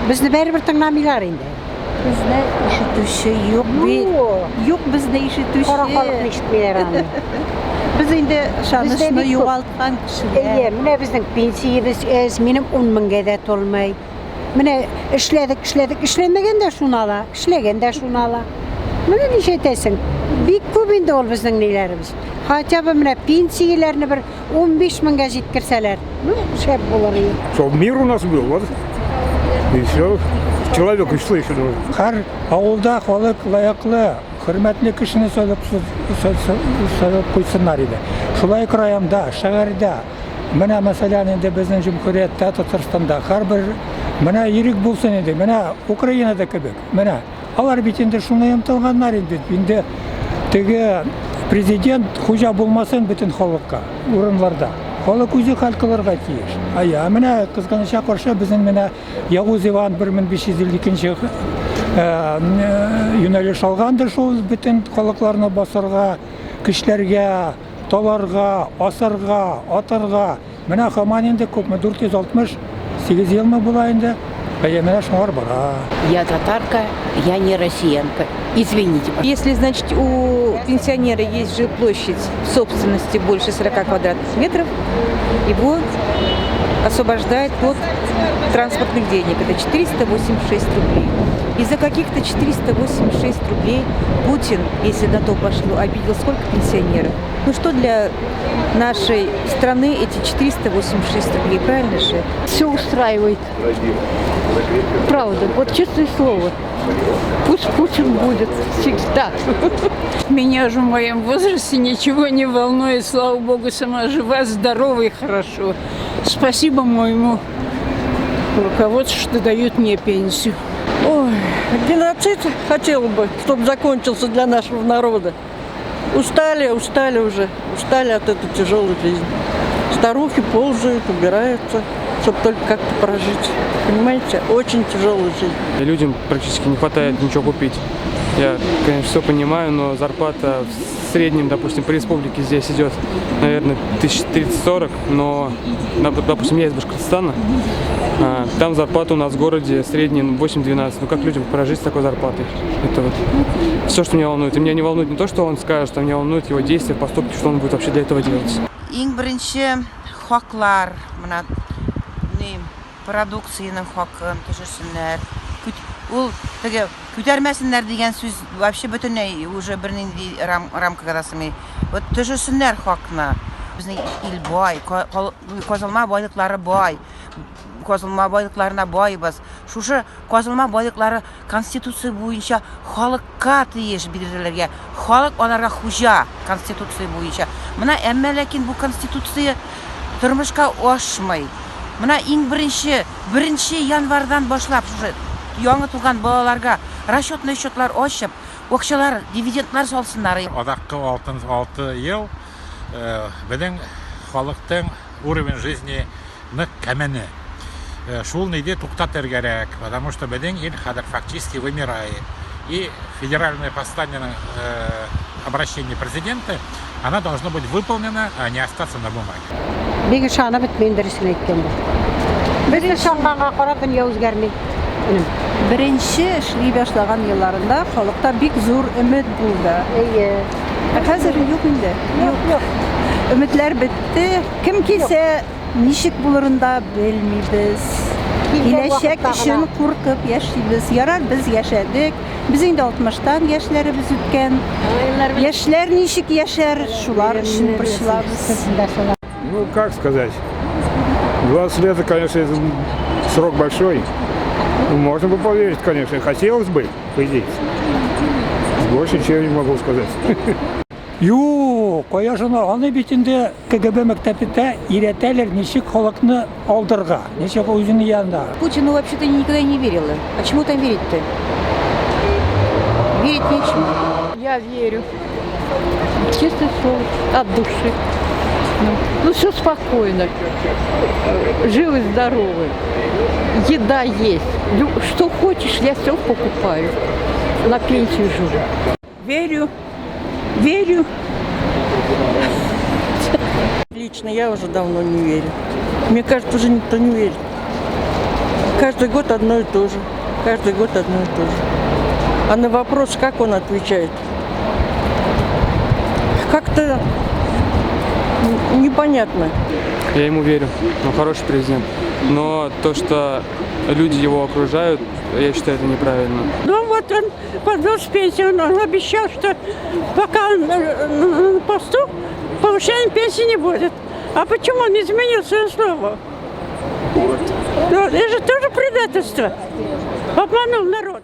Bizni baribir tinglamanglar endi. Bizni eshituvchi yo'q. Yo'q bizni eshituvchi. Qora xalqni eshitmaylar ani. Biz endi ishonishni yo'qoltgan kishilar. Mana bizning pensiyamiz az, mening 10 mingga da to'lmay. Mana ishladik, ishlamaganda shuni ala, ishlaganda shuni ala. Mana necha aytasan? Bek ko'p endi ol bizning nelarimiz. Хотя бы mana pensiyalarni bir 15 mingga yetkirsalar, shab bo'lar edi. Чтобы мир у нас был, вот. И все. Человек и слышит. Har avulda xalq layoqli, hurmatli kishini so'rab qo'ysinlar edi. Shulay rayonda, shaharda, mana masalan endi bizning Jumhuriyatda, Tataristonda har bir mana yirik bo'lsin edi. Mana Ukrainada kebek. Mana ular bit endi shunga imtilganlar edi. Endi tege prezident xo'ja bo'lmasin butun xalqqa, o'rinlarda. Xalq o'zi hal qilarga tiyиш. Mana qizg'anishga qarshi bizning mana Yavuz Ivan 1552 yo'nalish olgandir shu butun xalqlarni bosarga, kishilarga, tolarga, asarga, atarga. Mana hamon endi ko'pmi 468 yilmi bo'la endi. Mana shunlar bor. Я татарка, я не россиянка. Извините. Если, значит, у пенсионера есть жилплощадь в собственности больше 40 квадратных метров, его освобождает от транспортных денег. Это 486 рублей. И за каких-то 486 рублей Путин, если на то пошло, обидел сколько пенсионеров? Ну что для нашей страны эти 486 рублей, правильно же? Все устраивает. Правда, вот честное слово. Пусть Путин будет всегда. Меня же в моем возрасте ничего не волнует. Слава Богу, сама жива, здорова и хорошо. Спасибо моему руководству, что дают мне пенсию. Ой, геноцид хотел бы, чтобы закончился для нашего народа. Устали уже. Устали от этой тяжелой жизни. Старухи ползают, убираются, чтобы только как-то прожить. Понимаете, очень тяжелая жизнь. Людям практически не хватает ничего купить. Я, конечно, все понимаю, но зарплата в среднем, допустим, по республике здесь идет, наверное, 1030-40, но, допустим, я из Башкортостана, там зарплата у нас в городе средняя 8-12. Ну как людям прожить с такой зарплатой? Это вот все, что меня волнует. И меня не волнует не то, что он скажет, а меня волнует его действия, поступки, что он будет вообще для этого делать. Иң беренче хаклар, мына продукцияның хакын төшерсеннәр. Ул теге күтәрмәсеннәр дигән сүз вообще бөтенләй уже бер нинди рамкага да сыймый. Вот төшерсеннәр хакны. Безнең ил бай, казылма байлыклары бай. Казылма байлыкларына байбыз. Шушы казылма байлыклары конституция буенча халыкка тиеш бирелергә. Халык аларга хуҗа конституция буенча. Менә әмма ләкин бу конституция тормышка ашмый. Менә иң беренче январьдан башлап шушы яңа туган балаларга расчетный счетлар ачып, акчалар, дивидендлар салсыннар. Адаккы 6 ел безнең халыктың уровень жизни нык кәмене. Шул нидә туктатыр кирәк, потому что безнең ил хәзер фактически вымирает. И федеральное послание обращение президента, она должна быть выполнена, а не остаться на бумаге. Беги шаны битмәйдер исен әйткән бу. Без шанганга карап дөнья үзгәрми. Беренче эшли башлаган елларында халыкта бик зур өмет булды. Хәзер юк инде. Юк. Өметләр бетте. Кем килсә, ничек булырын да белмибез. Киләчәк өчен куркып яшибез. Ярар, без яшәдек. Без инде 60тан яшьләребез үткән. Яшьләр ничек яшәр, шулар өчен борчылабыз. Ну, как сказать? 20 лет, конечно, срок большой. Ну, можно бы поверить, конечно. Хотелось бы, по идее. Больше ничего не могу сказать. Юк, кояшына аны бит инде КГБ мәктәбендә өйрәтәләр ничек халыкны алдырга, ничек үзенең янында. Путину вообще-то никогда не верила. А чему там верить-то? Верить нечему. Я верю. Честное слово, от души. Ну, все спокойно. Живы, здоровы. Еда есть. Что хочешь, я все покупаю. На пенсию живу. Верю. Лично я уже давно не верю. Мне кажется, уже никто не верит. Каждый год одно и то же. Каждый год одно и то же. А на вопрос, как он отвечает? Как-то непонятно. Я ему верю, он хороший президент. Но то, что люди его окружают, я считаю, это неправильно. Ну вот он подвез пенсию, он обещал, что пока он на посту, повышения пенсии не будет. А почему он изменил свое слово? Ну, это же тоже предательство. Обманул народ.